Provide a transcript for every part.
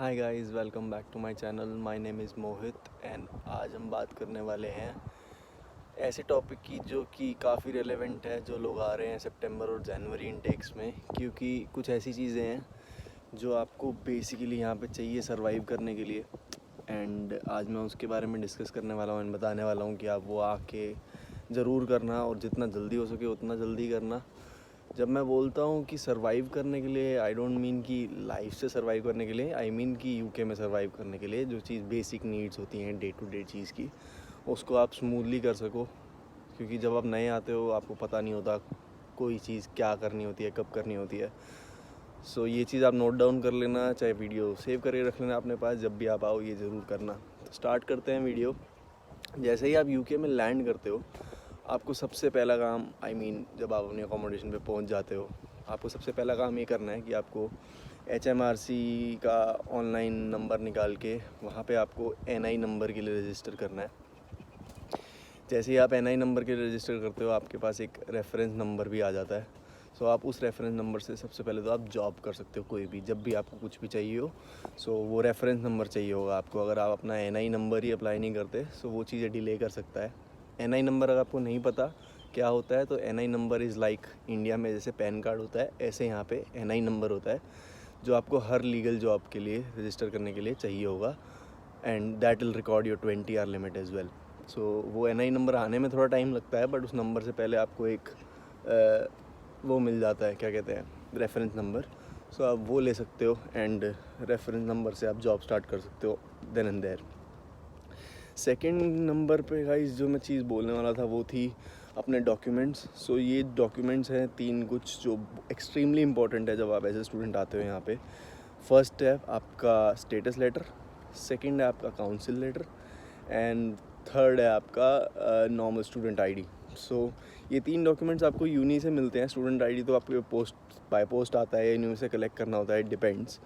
Hi guys, welcome back to my channel. My name is Mohit and आज हम बात करने वाले हैं ऐसे टॉपिक की जो कि काफ़ी रेलेवेंट है, जो लोग आ रहे हैं सितंबर और जनवरी इनटेक्स में, क्योंकि कुछ ऐसी चीज़ें हैं जो आपको बेसिकली यहाँ पे चाहिए सरवाइव करने के लिए। एंड आज मैं उसके बारे में डिस्कस करने वाला हूँ एंड बताने वाला हूँ कि आप वो आके ज़रूर करना और जितना जल्दी हो सके उतना जल्दी करना। जब मैं बोलता हूँ कि सरवाइव करने के लिए, आई डोंट मीन कि लाइफ से सरवाइव करने के लिए, आई मीन कि यूके में सरवाइव करने के लिए जो चीज़ बेसिक नीड्स होती हैं डे टू डे चीज़ की, उसको आप स्मूथली कर सको। क्योंकि जब आप नए आते हो आपको पता नहीं होता कोई चीज़ क्या करनी होती है, कब करनी होती है। सो ये चीज़ आप नोट डाउन कर लेना, चाहे वीडियो सेव करके रख लेना अपने पास, जब भी आप आओ ये ज़रूर करना। तो स्टार्ट करते हैं वीडियो। जैसे ही आप यूके में लैंड करते हो, आपको सबसे पहला काम, जब आप अपनी अकोमोडेशन पे पहुंच जाते हो, आपको सबसे पहला काम ये करना है कि आपको HMRC का ऑनलाइन नंबर निकाल के वहाँ पे आपको NI नंबर के लिए रजिस्टर करना है। जैसे ही आप NI नंबर के लिए रजिस्टर करते हो, आपके पास एक रेफरेंस नंबर भी आ जाता है। सो आप उस रेफरेंस नंबर से सबसे पहले तो आप जॉब कर सकते हो कोई भी, जब भी आपको कुछ भी चाहिए हो। सो वो रेफरेंस नंबर चाहिए होगा आपको। अगर आप अपना NI नंबर ही अप्लाई नहीं करते सो वो चीज़ें डिले कर सकता है। NI नंबर अगर आपको नहीं पता क्या होता है, तो NI number is like India में जैसे पैन कार्ड होता है, ऐसे यहाँ पे NI नंबर होता है, जो आपको हर लीगल जॉब के लिए रजिस्टर करने के लिए चाहिए होगा। And that will record your 20 hour limit as well. So वो NI नंबर आने में थोड़ा टाइम लगता है, बट उस नंबर से पहले आपको एक वो मिल जाता है, क्या कहते हैं, रेफरेंस नंबर। सो आप वो ले सकते हो एंड रेफरेंस नंबर से आप जॉब स्टार्ट कर सकते हो then and there. Second number पे गाइस जो मैं चीज़ बोलने वाला था वो थी अपने डॉक्यूमेंट्स। सो ये डॉक्यूमेंट्स हैं 3 कुछ जो एक्सट्रीमली इंपॉर्टेंट है जब आप एज ए स्टूडेंट आते हो यहाँ पे। फर्स्ट है आपका स्टेटस लेटर, सेकंड है आपका काउंसिल लेटर एंड थर्ड है आपका नॉर्मल स्टूडेंट आईडी। सो ये 3 डॉक्यूमेंट्स आपको यूनी से मिलते हैं। स्टूडेंट आईडी तो आपके पोस्ट बाय पोस्ट आता है या यूनी से कलेक्ट करना होता है, डिपेंड्स।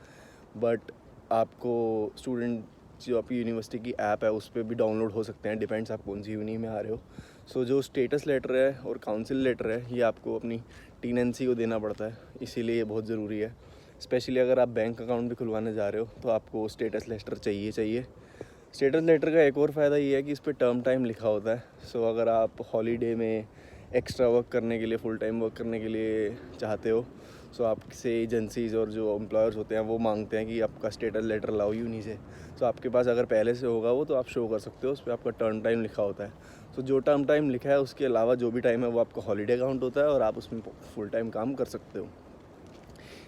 बट आपको स्टूडेंट जो आपकी यूनिवर्सिटी की ऐप है उस पर भी डाउनलोड हो सकते हैं, डिपेंड्स आप कौन सी यूनी में आ रहे हो। सो जो स्टेटस लेटर है और काउंसिल लेटर है ये आपको अपनी टीनेंसी को देना पड़ता है, इसीलिए ये बहुत ज़रूरी है। स्पेशली अगर आप बैंक अकाउंट भी खुलवाने जा रहे हो तो आपको स्टेटस लेटर चाहिए। स्टेटस लेटर का एक और फ़ायदा ये है कि इस पर टर्म टाइम लिखा होता है। सो अगर आप हॉलीडे में एक्स्ट्रा वर्क करने के लिए, फुल टाइम वर्क करने के लिए चाहते हो, सो आपसे एजेंसीज़ और जो एम्प्लॉयर्स होते हैं वो मांगते हैं कि आपका स्टेटस लेटर लाओ यूनी से। सो आपके पास अगर पहले से होगा वो तो आप शो कर सकते हो, उस पर आपका टर्म टाइम लिखा होता है। सो जो टर्म टाइम लिखा है उसके अलावा जो भी टाइम है वो आपका हॉलीडे काउंट होता है और आप उसमें फुल टाइम काम कर सकते हो।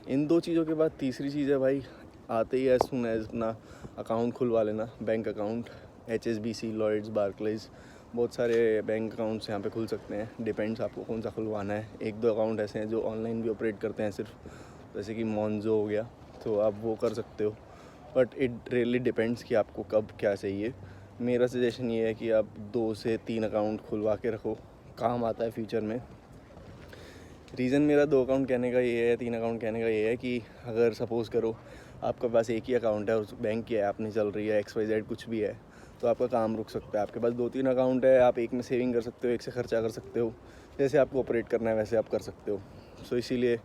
इन 2 चीज़ों के बाद तीसरी चीज़ है भाई, आते ही एज सुन एज अपना अकाउंट खुलवा लेना, bank account. HSBC, Lloyds, Barclays, बहुत सारे बैंक अकाउंट्स यहाँ पे खुल सकते हैं, डिपेंड्स आपको कौन सा खुलवाना है। 1-2 अकाउंट ऐसे हैं जो ऑनलाइन भी ऑपरेट करते हैं सिर्फ, जैसे कि मोन्जो हो गया, तो आप वो कर सकते हो। बट इट रियली डिपेंड्स कि आपको कब क्या चाहिए। मेरा सजेशन ये है कि आप 2 से 3 अकाउंट खुलवा के रखो, काम आता है फ्यूचर में। रीज़न मेरा 2 अकाउंट कहने का ये है, 3 अकाउंट कहने का ये है कि अगर सपोज़ करो आपके पास एक ही अकाउंट है और उस बैंक की ऐप नहीं चल रही है, XYZ कुछ भी है, तो आपका काम रुक सकता है। आपके पास 2-3 अकाउंट है, आप एक में सेविंग कर सकते हो, एक से खर्चा कर सकते हो, जैसे आपको ऑपरेट करना है वैसे आप कर सकते हो। सो इसीलिए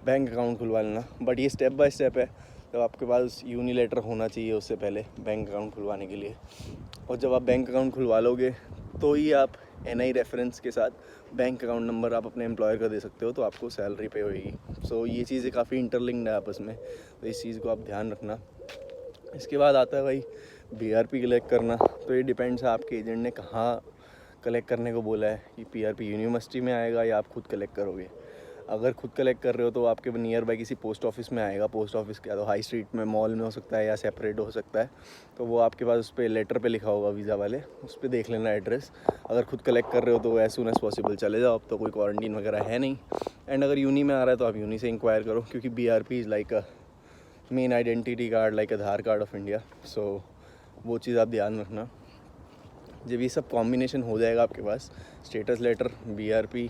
बैंक अकाउंट खुलवा लेना। बट ये स्टेप बाय स्टेप है, तो आपके पास यूनी लेटर होना चाहिए उससे पहले बैंक अकाउंट खुलवाने के लिए। और जब आप बैंक अकाउंट खुलवा लोगे तो ही आप NI रेफरेंस के साथ बैंक अकाउंट नंबर आप अपने एम्प्लॉयर का दे सकते हो, तो आपको सैलरी पे होएगी। सो ये चीज़ें काफ़ी इंटरलिंक्ड है आपस में, तो इस चीज़ को आप ध्यान रखना। इसके बाद आता है भाई BRP कलेक्ट करना। तो ये डिपेंड्स है आपके एजेंट ने कहाँ कलेक्ट करने को बोला है, कि PRP यूनिवर्सिटी में आएगा या आप खुद कलेक्ट करोगे। अगर खुद कलेक्ट कर रहे हो तो आपके नियर बाई किसी पोस्ट ऑफिस में आएगा। पोस्ट ऑफिस क्या, तो हाई स्ट्रीट में, मॉल में हो सकता है या सेपरेट हो सकता है। तो वो आपके पास उस पर लेटर पे लिखा होगा वीज़ा वाले, उस पर देख लेना एड्रेस। अगर खुद कलेक्ट कर रहे हो तो एज सुन एज़ पॉसिबल चले जाओ, अब तो कोई क्वारंटीन वगैरह है नहीं। एंड अगर यूनी में आ रहा है तो आप यूनी से इंक्वायर करो, क्योंकि BRP is like a main identity card, like Aadhaar card of India. So वो चीज़ आप ध्यान रखना। जब ये सब कॉम्बिनेशन हो जाएगा आपके पास, status letter, BRP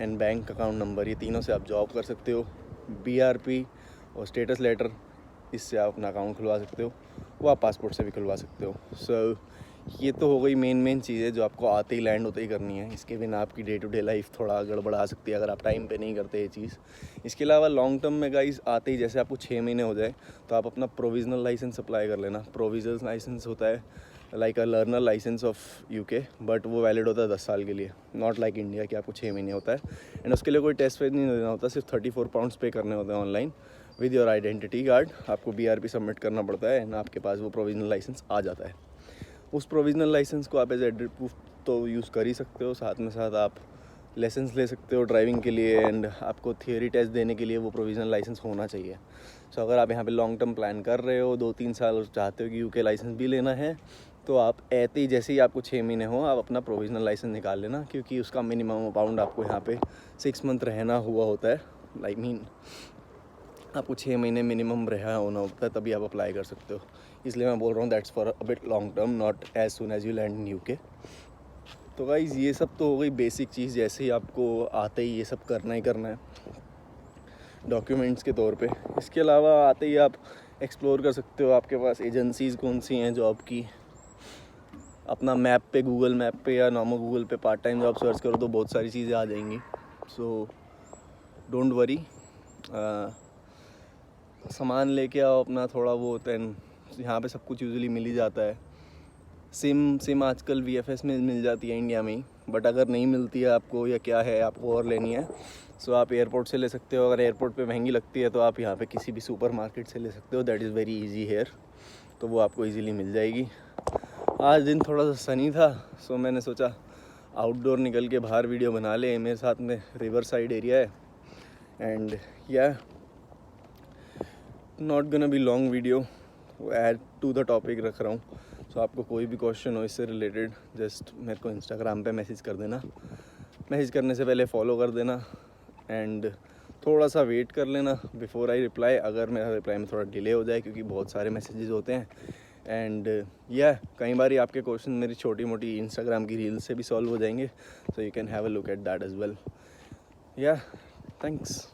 and bank account number, ये तीनों से आप जॉब कर सकते हो। BRP और स्टेटस लेटर, इससे आप अपना अकाउंट खुलवा सकते हो, वो आप पासपोर्ट से भी खुलवा सकते हो। सो ये तो हो गई मेन चीज़ें जो आपको आते ही लैंड होते ही करनी है। इसके बिना आपकी डे टू डे लाइफ थोड़ा गड़बड़ा सकती है अगर आप टाइम पे नहीं करते ये चीज़। इसके अलावा लॉन्ग टर्म में गाइस आते ही जैसे आपको 6 महीने हो जाए तो आप अपना प्रोविजनल लाइसेंस अप्लाई कर लेना। प्रोविजनल लाइसेंस होता है like a learner licence of UK, but वो वैलिड होता है 10 साल के लिए, नॉट लाइक इंडिया कि आपको 6 महीने होता है। एंड उसके लिए कोई टेस्ट फेज नहीं देना होता, सिर्फ 34 पाउंड्स पे करने होते हैं online with your identity card. आपको BRP सबमिट करना पड़ता है एंड आपके पास वो प्रोविजनल लाइसेंस आ जाता है। उस प्रोविजनल लाइसेंस को आप एज एड्रेस प्रूफ तो यूज़ कर ही सकते हो, साथ में साथ आप लाइसेंस ले सकते हो ड्राइविंग के लिए एंड आपको थियोरी टेस्ट देने के लिए वो प्रोविजनल लाइसेंस होना चाहिए। सो अगर आप यहाँ पे लॉन्ग टर्म प्लान कर रहे हो 2-3 साल और चाहते हो कि यूके लाइसेंस भी लेना है तो आप ऐसे ही जैसे ही आपको 6 महीने हो आप अपना प्रोविजनल लाइसेंस निकाल लेना, क्योंकि उसका मिनिमम अमाउंट आपको यहाँ पे 6 मंथ रहना हुआ होता है। लाइक मीन आपको 6 महीने मिनिमम रहा होना होता है तभी आप अप्लाई कर सकते हो। इसलिए मैं बोल रहा हूँ that's for a bit long term, not as soon as you land in UK. तो गाइस ये सब तो हो गई बेसिक चीज़, जैसे ही आपको आते ही ये सब करना ही करना है डॉक्यूमेंट्स के तौर पे। इसके अलावा आते ही आप एक्सप्लोर कर सकते हो आपके पास एजेंसीज़ कौन सी हैं जॉब की। अपना मैप पे, गूगल मैप पे या नॉर्मल गूगल पे पार्ट टाइम जॉब सर्च करो तो बहुत सारी चीज़ें आ जाएंगी। सो डोंट वरी, सामान लेके आओ अपना, थोड़ा वो होता है यहाँ पे सब कुछ यूजुअली मिल ही जाता है। सिम आजकल VFS में मिल जाती है इंडिया में ही, बट अगर नहीं मिलती है आपको या क्या है आपको और लेनी है सो आप एयरपोर्ट से ले सकते हो। अगर एयरपोर्ट पे महंगी लगती है तो आप यहाँ पे किसी भी सुपर मार्केट से ले सकते हो, that is very easy here, तो वो आपको इजीली मिल जाएगी। आज दिन थोड़ा सा सनी था सो मैंने सोचा आउटडोर निकल के बाहर वीडियो बना ले। मेरे साथ में रिवर साइड एरिया है एंड या not gonna be long video, add to the topic रख रहा हूँ। सो आपको कोई भी क्वेश्चन हो इससे रिलेटेड जस्ट मेरे को इंस्टाग्राम पे मैसेज कर देना। मैसेज करने से पहले फॉलो कर देना एंड थोड़ा सा वेट कर लेना बिफोर आई रिप्लाई, अगर मेरा रिप्लाई में थोड़ा डिले हो जाए क्योंकि बहुत सारे मैसेजेस होते हैं। एंड कई बार आपके क्वेश्चन मेरी छोटी मोटी इंस्टाग्राम की रील्स से भी सॉल्व हो जाएंगे, so you can have a look at that as well. Thanks.